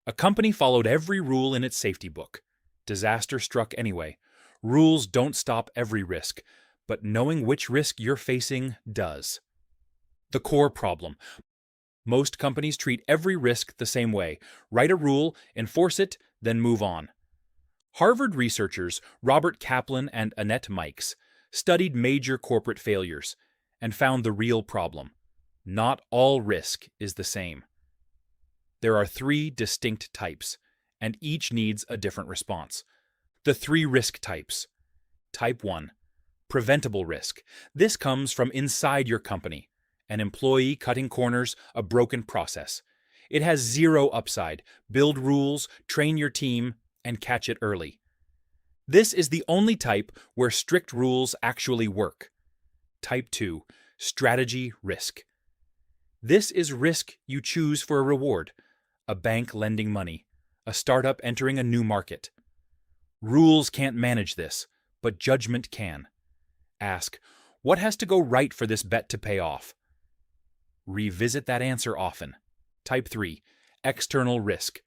A company followed every rule in its safety book. Disaster struck anyway. Rules don't stop every risk, but knowing which risk you're facing does. The core problem. Most companies treat every risk the same way. Write a rule, enforce it, then move on. Harvard researchers Robert Kaplan and Annette Mikes studied major corporate failures and found the real problem. Not all risk is the same. There are three distinct types, and each needs a different response. The three risk types. Type 1. Preventable risk. This comes from inside your company. An employee cutting corners, a broken process. It has zero upside. Build rules, train your team, and catch it early. This is the only type where strict rules actually work. Type 2. Strategy risk. This is risk you choose for a reward. A bank lending money. A startup entering a new market. Rules can't manage this, but judgment can. Ask, what has to go right for this bet to pay off? Revisit that answer often. Type 3. External risk.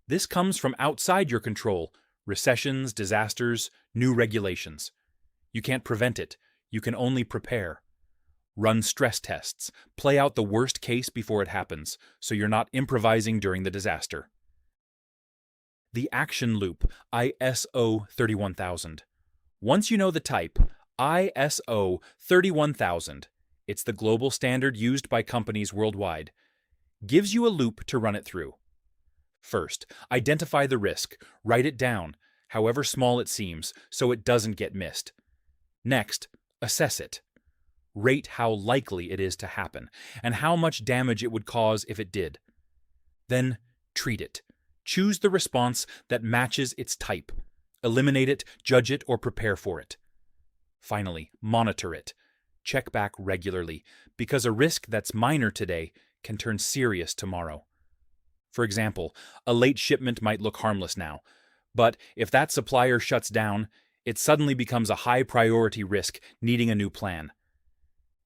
This comes from outside your control. Recessions, disasters, new regulations. You can't prevent it. You can only prepare. Run stress tests. Play out the worst case before it happens, so you're not improvising during the disaster. The action loop, ISO 31000. Once you know the type, ISO 31000, it's the global standard used by companies worldwide, gives you a loop to run it through. First, identify the risk. Write it down, however small it seems, so it doesn't get missed. Next, assess it. Rate how likely it is to happen, and how much damage it would cause if it did. Then, treat it. Choose the response that matches its type. Eliminate it, judge it, or prepare for it. Finally, monitor it. Check back regularly, because a risk that's minor today can turn serious tomorrow. For example, a late shipment might look harmless now, but if that supplier shuts down, it suddenly becomes a high-priority risk needing a new plan.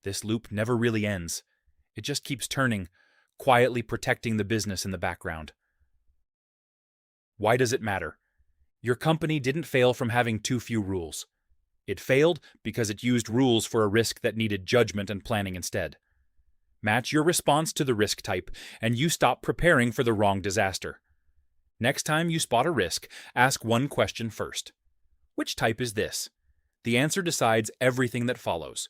This loop never really ends. It just keeps turning, quietly protecting the business in the background. Why does it matter? Your company didn't fail from having too few rules. It failed because it used rules for a risk that needed judgment and planning instead. Match your response to the risk type, and you stop preparing for the wrong disaster. Next time you spot a risk, ask one question first. Which type is this? The answer decides everything that follows.